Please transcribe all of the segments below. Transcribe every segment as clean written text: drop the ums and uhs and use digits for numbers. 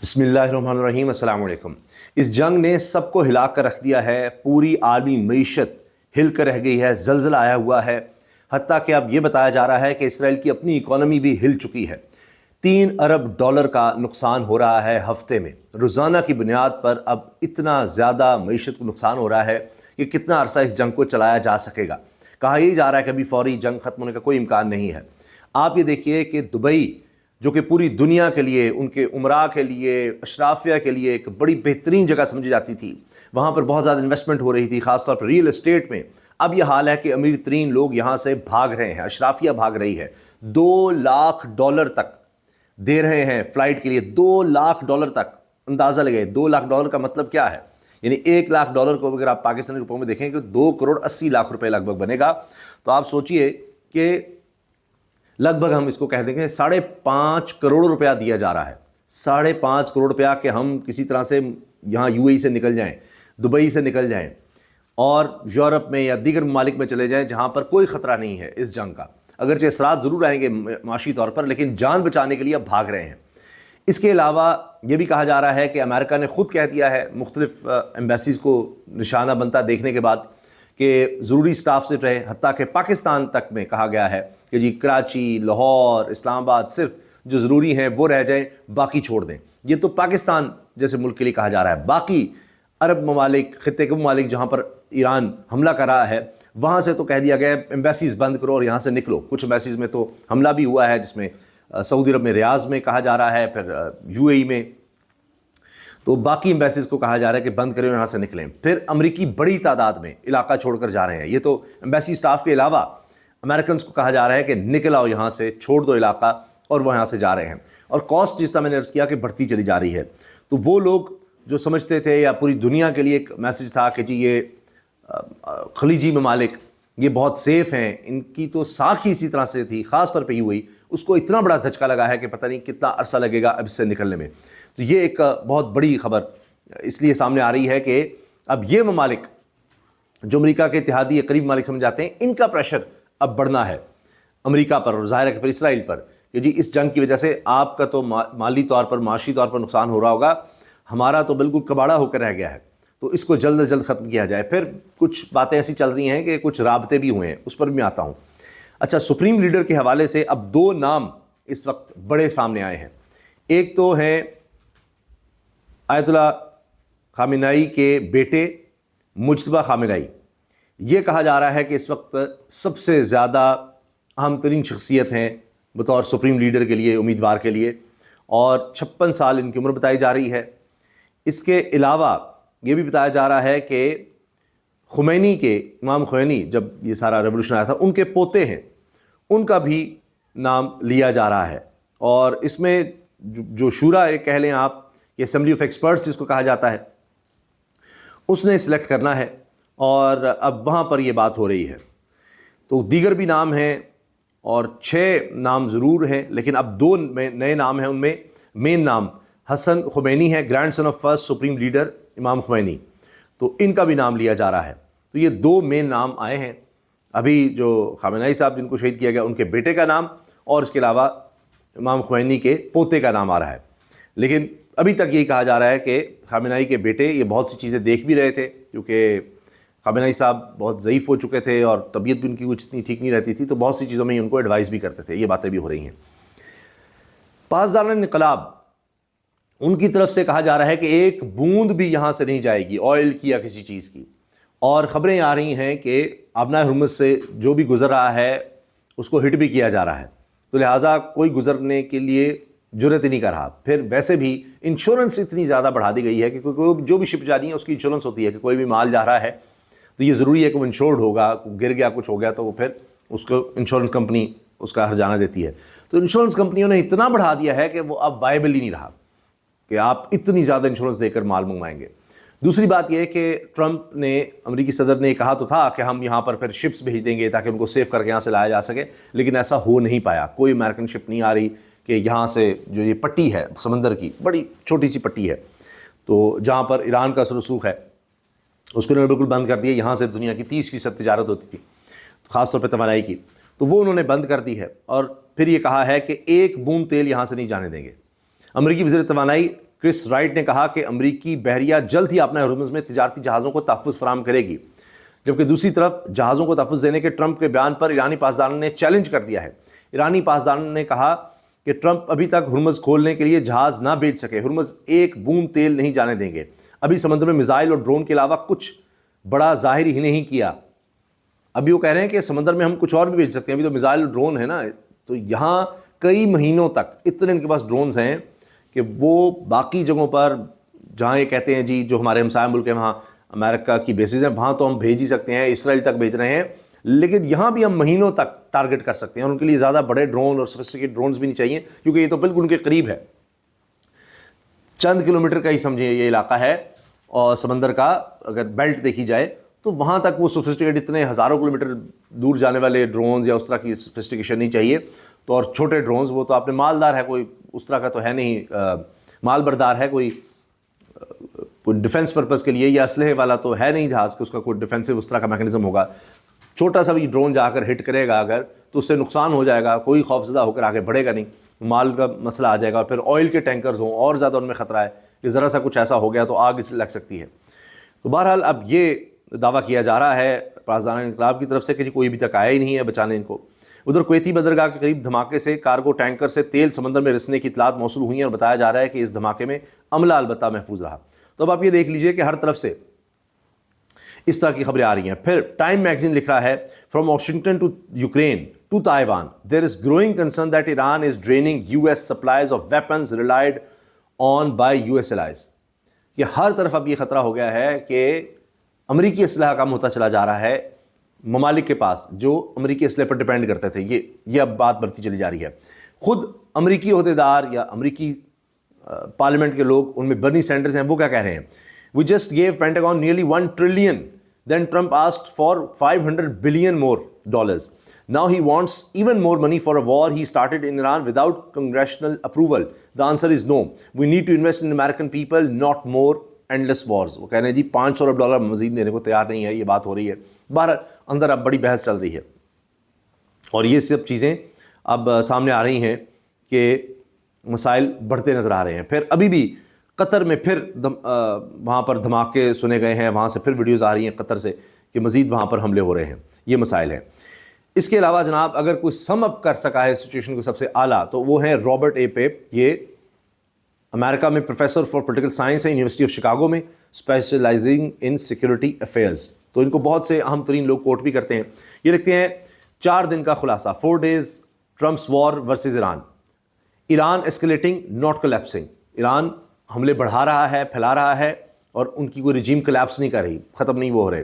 بسم اللہ الرحمن الرحیم، السلام علیکم۔ اس جنگ نے سب کو ہلا کر رکھ دیا ہے، پوری عالمی معیشت ہل کر رہ گئی ہے، زلزلہ آیا ہوا ہے، حتیٰ کہ اب یہ بتایا جا رہا ہے کہ اسرائیل کی اپنی اکانومی بھی ہل چکی ہے۔ 3 ارب ڈالر کا نقصان ہو رہا ہے ہفتے میں، روزانہ کی بنیاد پر اب اتنا زیادہ معیشت کو نقصان ہو رہا ہے کہ کتنا عرصہ اس جنگ کو چلایا جا سکے گا۔ کہا یہ جا رہا ہے کہ ابھی فوری جنگ ختم ہونے کا کوئی امکان نہیں ہے۔ آپ یہ دیکھیے کہ دبئی جو کہ پوری دنیا کے لیے، ان کے عمراء کے لیے، اشرافیہ کے لیے ایک بڑی بہترین جگہ سمجھی جاتی تھی، وہاں پر بہت زیادہ انویسٹمنٹ ہو رہی تھی، خاص طور پر ریل اسٹیٹ میں۔ اب یہ حال ہے کہ امیر ترین لوگ یہاں سے بھاگ رہے ہیں، اشرافیہ بھاگ رہی ہے۔ $2 لاکھ تک دے رہے ہیں فلائٹ کے لیے، $2 لاکھ تک۔ اندازہ لگائے $2 لاکھ کا مطلب کیا ہے، یعنی $1 لاکھ کو اگر آپ پاکستانی روپوں میں دیکھیں کہ 2 کروڑ 80 لاکھ لگ بھگ بنے گا، تو آپ سوچئے کہ لگ بھگ ہم اس کو کہہ دیں کہ 5.5 کروڑ روپیہ دیا جا رہا ہے، 5.5 کروڑ روپیہ کہ ہم کسی طرح سے یہاں UAE سے نکل جائیں، دبئی سے نکل جائیں اور یورپ میں یا دیگر ممالک میں چلے جائیں جہاں پر کوئی خطرہ نہیں ہے اس جنگ کا۔ اگرچہ اثرات ضرور آئیں گے معاشی طور پر، لیکن جان بچانے کے لیے اب بھاگ رہے ہیں۔ اس کے علاوہ یہ بھی کہا جا رہا ہے کہ امریکہ نے خود کہہ دیا ہے، مختلف ایمبیسیز کو نشانہ بنتا دیکھنے کے بعد، کہ ضروری سٹاف صرف رہے، حتیٰ کہ پاکستان تک میں کہا گیا ہے کہ جی کراچی، لاہور، اسلام آباد صرف جو ضروری ہیں وہ رہ جائیں، باقی چھوڑ دیں۔ یہ تو پاکستان جیسے ملک کے لیے کہا جا رہا ہے۔ باقی عرب ممالک، خطے کے ممالک جہاں پر ایران حملہ کر رہا ہے، وہاں سے تو کہہ دیا گیا ہے ایمبیسیز بند کرو اور یہاں سے نکلو۔ کچھ ایمبیسیز میں تو حملہ بھی ہوا ہے، جس میں سعودی عرب میں ریاض میں کہا جا رہا ہے، پھر UAE میں، تو باقی ایمبیسیز کو کہا جا رہا ہے کہ بند کریں اور یہاں سے نکلیں۔ پھر امریکی بڑی تعداد میں علاقہ چھوڑ کر جا رہے ہیں۔ یہ تو ایمبیسی سٹاف کے علاوہ امریکنز کو کہا جا رہا ہے کہ نکل آؤ یہاں سے، چھوڑ دو علاقہ، اور وہ یہاں سے جا رہے ہیں۔ اور کاسٹ جس طرح میں نے عرض کیا کہ بڑھتی چلی جا رہی ہے، تو وہ لوگ جو سمجھتے تھے یا پوری دنیا کے لیے ایک میسج تھا کہ جی یہ خلیجی ممالک یہ بہت سیف ہیں، ان کی تو ساکھ ہی اسی طرح سے تھی، خاص طور پہ UAE، اس کو اتنا بڑا دھچکا لگا ہے کہ پتہ نہیں کتنا عرصہ لگے گا اب اس سے نکلنے میں۔ تو یہ ایک بہت بڑی خبر اس لیے سامنے آ رہی ہے کہ اب یہ ممالک جو امریکہ کے اتحادی قریب ممالک سمجھ جاتے ہیں، ان کا پریشر اب بڑھنا ہے امریکہ پر، اور ظاہر ہے کہ پھر اسرائیل پر، کہ جی اس جنگ کی وجہ سے آپ کا تو مالی طور پر، معاشی طور پر نقصان ہو رہا ہوگا، ہمارا تو بالکل کباڑہ ہو کر رہ گیا ہے، تو اس کو جلد از جلد ختم کیا جائے۔ پھر کچھ باتیں ایسی چل رہی ہیں کہ کچھ رابطے بھی ہوئے ہیں، اس پر بھی میں آتا ہوں۔ اچھا، سپریم لیڈر کے حوالے سے اب 2 نام اس وقت بڑے سامنے آئے ہیں۔ ایک تو ہیں آیت اللہ خامنائی کے بیٹے مجتبیٰ خامنائی۔ یہ کہا جا رہا ہے کہ اس وقت سب سے زیادہ اہم ترین شخصیت ہیں بطور سپریم لیڈر کے لیے، امیدوار کے لیے، اور 56 سال ان کی عمر بتائی جا رہی ہے۔ اس کے علاوہ یہ بھی بتایا جا رہا ہے کہ خمینی کے، امام خمینی جب یہ سارا ریولوشن آیا تھا، ان کے پوتے ہیں، ان کا بھی نام لیا جا رہا ہے۔ اور اس میں جو شورا کہہ لیں آپ، یہ اسمبلی آف ایکسپرٹس جس کو کہا جاتا ہے، اس نے سلیکٹ کرنا ہے، اور اب وہاں پر یہ بات ہو رہی ہے۔ تو دیگر بھی نام ہیں، اور 6 نام ضرور ہیں، لیکن اب 2 نئے نام ہیں۔ ان میں مین نام حسن خمینی ہے، grandson of first supreme leader امام خمینی، تو ان کا بھی نام لیا جا رہا ہے۔ تو یہ 2 مین نام آئے ہیں۔ ابھی جو خامنائی صاحب جن کو شہید کیا گیا، ان کے بیٹے کا نام، اور اس کے علاوہ امام خمینی کے پوتے کا نام آ رہا ہے۔ لیکن ابھی تک یہی کہا جا رہا ہے کہ خامنائی کے بیٹے یہ بہت سی چیزیں دیکھ بھی رہے تھے، کیونکہ خامنائی صاحب بہت ضعیف ہو چکے تھے اور طبیعت بھی ان کی کچھ اتنی ٹھیک نہیں رہتی تھی، تو بہت سی چیزوں میں ان کو ایڈوائز بھی کرتے تھے۔ یہ باتیں بھی ہو رہی ہیں۔ پاسداران انقلاب، ان کی طرف سے کہا جا رہا ہے کہ ایک بوند بھی یہاں سے نہیں جائے گی، آئل کی یا کسی چیز کی، اور خبریں آ رہی ہیں کہ آبنائے ہرمز سے جو بھی گزر رہا ہے اس کو ہٹ بھی کیا جا رہا ہے، تو لہٰذا کوئی گزرنے کے لیے جرت ہی نہیں کر رہا۔ پھر ویسے بھی انشورنس اتنی زیادہ بڑھا دی گئی ہے کہ کوئی جو بھی شپ جا رہی ہے اس کی انشورنس ہوتی ہے، کہ کوئی بھی مال جا رہا ہے تو یہ ضروری ہے کہ وہ انشورڈ ہوگا، گر گیا کچھ ہو گیا تو وہ پھر اس کو انشورنس کمپنی اس کا ہرجانہ دیتی ہے۔ تو انشورنس کمپنیوں نے اتنا بڑھا دیا ہے کہ وہ اب وائبل ہی نہیں رہا کہ آپ اتنی زیادہ انشورنس دے کر مال منگوائیں گے۔ دوسری بات یہ ہے کہ ٹرمپ نے، امریکی صدر نے کہا تو تھا کہ ہم یہاں پر پھر شپس بھیج دیں گے تاکہ ان کو سیف کر کے یہاں سے لایا جا سکے، لیکن ایسا ہو نہیں پایا۔ کوئی امریکن شپ نہیں آ رہی کہ یہاں سے جو یہ پٹی ہے سمندر کی، بڑی چھوٹی سی پٹی ہے، تو جہاں پر ایران کا اثر و رسوخ ہے، اس کو انہوں نے بالکل بند کر دیا۔ یہاں سے دنیا کی 30% تجارت ہوتی تھی، خاص طور پہ توانائی کی، تو وہ انہوں نے بند کر دی ہے۔ اور پھر یہ کہا ہے کہ 1 بوند تیل یہاں سے نہیں جانے دیں گے۔ امریکی وزیر توانائی کرس رائٹ نے کہا کہ امریکی بحریہ جلد ہی اپنا ہرمز میں تجارتی جہازوں کو تحفظ فراہم کرے گی، جبکہ دوسری طرف جہازوں کو تحفظ دینے کے ٹرمپ کے بیان پر ایرانی پاسداران نے چیلنج کر دیا ہے۔ ایرانی پاسداران نے کہا کہ ٹرمپ ابھی تک ہرمز کھولنے کے لیے جہاز نہ بھیج سکے، ہرمز ایک بوند تیل نہیں جانے دیں گے۔ ابھی سمندر میں میزائل اور ڈرون کے علاوہ کچھ بڑا ظاہر ہی نہیں کیا۔ ابھی وہ کہہ رہے ہیں کہ سمندر میں ہم کچھ اور بھی بھیج سکتے ہیں، ابھی تو میزائل اور ڈرون ہے نا، تو یہاں کئی مہینوں تک اتنے ان کے پاس ڈرونز ہیں کہ وہ باقی جگہوں پر جہاں یہ کہتے ہیں جی جو ہمارے ہمسایہ ملک ہیں وہاں امریکہ کی بیسز ہیں، وہاں تو ہم بھیج ہی سکتے ہیں، اسرائیل تک بھیج رہے ہیں، لیکن یہاں بھی ہم مہینوں تک ٹارگٹ کر سکتے ہیں، اور ان کے لیے زیادہ بڑے ڈرون اور سوفسٹیکیٹ ڈرونز بھی نہیں چاہیے، کیونکہ یہ تو بالکل ان کے قریب ہے، چند کلومیٹر کا ہی سمجھیں یہ علاقہ ہے، اور سمندر کا اگر بیلٹ دیکھی جائے تو وہاں تک وہ سوفسٹیکیٹ اتنے ہزاروں کلومیٹر دور جانے والے ڈرونز یا اس طرح کی سوفسٹیکیشن نہیں چاہیے۔ تو اور چھوٹے ڈرونز وہ تو آپ نے مالدار ہے، کوئی اس طرح کا تو ہے نہیں، مال بردار ہے، کوئی ڈیفنس پرپز کے لیے یا اسلحے والا تو ہے نہیں جہاز کہ اس کا کوئی ڈیفینسو اس طرح کا میکنزم ہوگا۔ چھوٹا سا بھی ڈرون جا کر ہٹ کرے گا اگر تو اس سے نقصان ہو جائے گا، کوئی خوفزدہ ہو کر آگے بڑھے گا نہیں، مال کا مسئلہ آ جائے گا، اور پھر آئل کے ٹینکرز ہوں اور زیادہ ان میں خطرہ ہے کہ ذرا سا کچھ ایسا ہو گیا تو آگ اس لگ سکتی ہے۔ تو بہرحال اب یہ دعویٰ کیا جا رہا ہے پاسداران انقلاب کی طرف سے کہ کوئی ابھی تک آیا ہی نہیں ہے بچانے ان کو۔ ادھر کویتی بندرگاہ کے قریب دھماکے سے کارگو ٹینکر سے تیل سمندر میں رسنے کی اطلاعات موصول ہوئی ہیں، اور بتایا جا رہا ہے کہ اس دھماکے میں عملہ البتہ محفوظ رہا۔ تو اب آپ یہ دیکھ لیجئے کہ ہر طرف سے اس طرح کی خبریں آ رہی ہیں۔ پھر ٹائم میگزین لکھ رہا ہے from Washington to Ukraine to Taiwan there is growing concern that Iran is draining U S supplies of weapons relied on by U S allies. کہ ہر طرف اب یہ خطرہ ہو گیا ہے کہ امریکی اسلحہ کم ہوتا چلا جا رہا ہے ممالک کے پاس جو امریکی اسلحے پر ڈیپینڈ کرتے تھے، یہ اب بات بڑھتی چلی جا رہی ہے۔ خود امریکی عہدیدار یا امریکی پارلیمنٹ کے لوگ، ان میں برنی سینڈرز ہیں، وہ کیا کہہ رہے ہیں؟ We just gave Pentagon nearly $1 trillion. Then Trump asked for $500 billion more. Now he wants even more money for a war he started in Iran without congressional approval. The answer is no. We need to invest in American people, not more endless wars. وہ کہہ رہے ہیں جی $500 مزید دینے کو تیار نہیں ہے، یہ بات ہو رہی ہے۔ باہر اندر اب بڑی بحث چل رہی ہے، اور یہ سب چیزیں اب سامنے آ رہی ہیں کہ مسائل بڑھتے نظر آ رہے ہیں۔ پھر ابھی بھی قطر میں پھر وہاں پر دھماکے سنے گئے ہیں، وہاں سے پھر ویڈیوز آ رہی ہیں قطر سے کہ مزید وہاں پر حملے ہو رہے ہیں، یہ مسائل ہیں۔ اس کے علاوہ جناب اگر کوئی سم اپ کر سکا ہے سچویشن کو سب سے اعلیٰ تو وہ ہے رابرٹ اے پیپ۔ یہ امریکہ میں پروفیسر فار پولیٹیکل سائنس ہے یونیورسٹی آف شکاگو میں، اسپیشلائزنگ ان سیکورٹی افیئرز۔ تو ان کو بہت سے اہم ترین لوگ کوٹ بھی کرتے ہیں۔ یہ لکھتے ہیں 4 دن کا خلاصہ، 4 days Trump's war versus Iran, Iran escalating not collapsing. Iran حملے بڑھا رہا ہے، پھیلا رہا ہے، اور ان کی کوئی رجیم کولیپس نہیں کر رہی، ختم نہیں وہ ہو رہے۔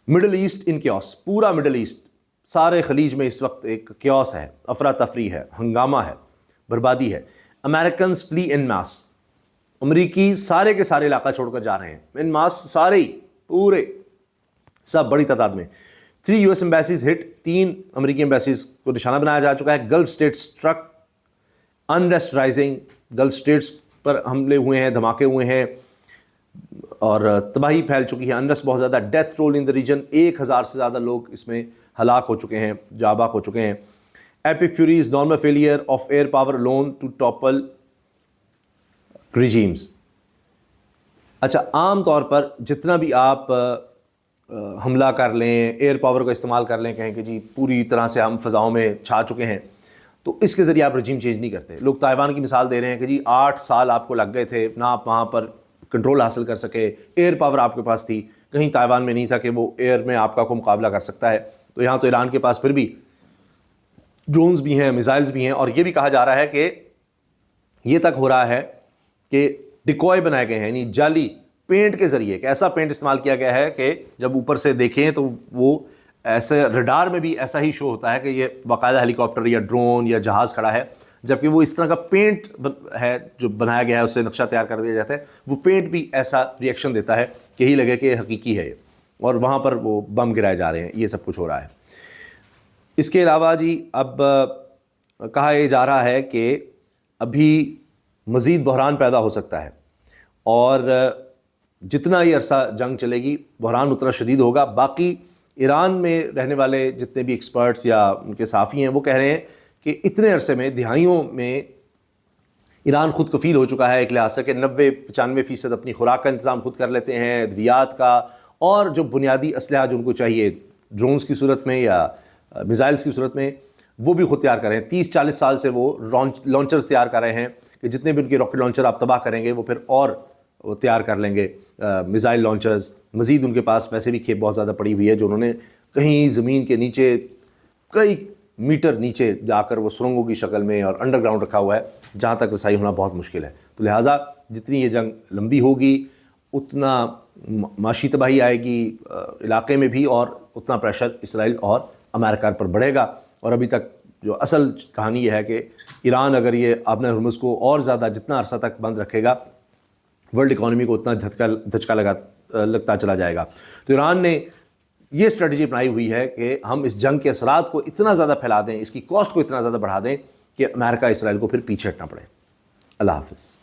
مڈل ایسٹ ان کیوس، پورا مڈل ایسٹ، سارے خلیج میں اس وقت ایک کیوس ہے، افراتفری ہے، ہنگامہ ہے، بربادی ہے۔ امریکنز فلی ان ماس، امریکی سارے کے سارے علاقہ چھوڑ کر جا رہے ہیں، ان ماس، سارے ہی، پورے سب بڑی تعداد میں۔ 3 US ایمبیسیز ہٹ، 3 امریکی ایمبیسیز کو نشانہ بنایا جا چکا ہے۔ Gulf states strike, unrest rising, Gulf states پر حملے ہوئے ہیں، دھماکے ہوئے ہیں، اور تباہی پھیل چکی ہے، انریسٹ بہت زیادہ، death toll in the region, 1000 سے زیادہ لوگ اس میں ہلاک ہو چکے ہیں، جاں بحق ہو چکے ہیں۔ Epic Fury's normal failure of air power alone to topple regimes. اچھا، عام طور پر جتنا بھی آپ حملہ کر لیں، ایئر پاور کا استعمال کر لیں، کہیں کہ جی پوری طرح سے ہم فضاؤں میں چھا چکے ہیں، تو اس کے ذریعے آپ رجیم چینج نہیں کرتے۔ لوگ تائیوان کی مثال دے رہے ہیں کہ جی 8 سال آپ کو لگ گئے تھے، نہ آپ وہاں پر کنٹرول حاصل کر سکے، ایئر پاور آپ کے پاس تھی، کہیں تائیوان میں نہیں تھا کہ وہ ایئر میں آپ کا کوئی مقابلہ کر سکتا ہے۔ تو یہاں تو ایران کے پاس پھر بھی ڈرونز بھی ہیں، میزائلز بھی ہیں، اور یہ بھی کہا جا رہا ہے کہ یہ تک ہو رہا ہے کہ ڈیکوائے بنائے گئے ہیں، یعنی جعلی پینٹ کے ذریعے، کہ ایسا پینٹ استعمال کیا گیا ہے کہ جب اوپر سے دیکھیں تو وہ ایسے ریڈار میں بھی ایسا ہی شو ہوتا ہے کہ یہ باقاعدہ ہیلی کاپٹر یا ڈرون یا جہاز کھڑا ہے، جبکہ وہ اس طرح کا پینٹ ہے جو بنایا گیا ہے، اس سے نقشہ تیار کر دیا جاتا ہے، وہ پینٹ بھی ایسا ریئیکشن دیتا ہے کہ یہی لگے کہ حقیقی ہے، اور وہاں پر وہ بم گرائے جا رہے ہیں، یہ سب کچھ ہو رہا ہے۔ اس کے علاوہ جی اب کہا یہ جا رہا ہے کہ ابھی مزید بحران پیدا ہو سکتا ہے، اور جتنا یہ عرصہ جنگ چلے گی بحران اتنا شدید ہوگا۔ باقی ایران میں رہنے والے جتنے بھی ایکسپرٹس یا ان کے صحافی ہیں وہ کہہ رہے ہیں کہ اتنے عرصے میں، دہائیوں میں ایران خود کفیل ہو چکا ہے ایک لحاظ سے کہ 90-95% اپنی خوراک کا انتظام خود کر لیتے ہیں، ادویات کا، اور جو بنیادی اسلحہ جو ان کو چاہیے ڈرونز کی صورت میں یا میزائلز کی صورت میں، وہ بھی خود تیار کر رہے ہیں۔ 30-40 سال سے وہ لانچرز تیار کر رہے ہیں کہ جتنے بھی ان کے راکٹ لانچر آپ تباہ کریں گے وہ پھر اور وہ تیار کر لیں گے میزائل لانچرز۔ مزید ان کے پاس ویسے بھی کھیپ بہت زیادہ پڑی ہوئی ہے جو انہوں نے کہیں زمین کے نیچے کئی میٹر نیچے جا کر وہ سرنگوں کی شکل میں اور انڈر گراؤنڈ رکھا ہوا ہے، جہاں تک رسائی ہونا بہت مشکل ہے۔ تو لہٰذا جتنی یہ جنگ لمبی ہوگی اتنا معاشی تباہی آئے گی علاقے میں بھی، اور اتنا پریشر اسرائیل اور امریکہ پر بڑھے گا۔ اور ابھی تک جو اصل کہانی یہ ہے کہ ایران اگر یہ آبنہ ہرمز کو اور زیادہ جتنا عرصہ تک بند رکھے گا، ورلڈ اکانومی کو اتنا دھچکا لگتا چلا جائے گا۔ تو ایران نے یہ اسٹریٹجی اپنائی ہوئی ہے کہ ہم اس جنگ کے اثرات کو اتنا زیادہ پھیلا دیں، اس کی کاسٹ کو اتنا زیادہ بڑھا دیں کہ امریکہ اسرائیل کو پھر پیچھے ہٹنا پڑے۔ اللہ حافظ۔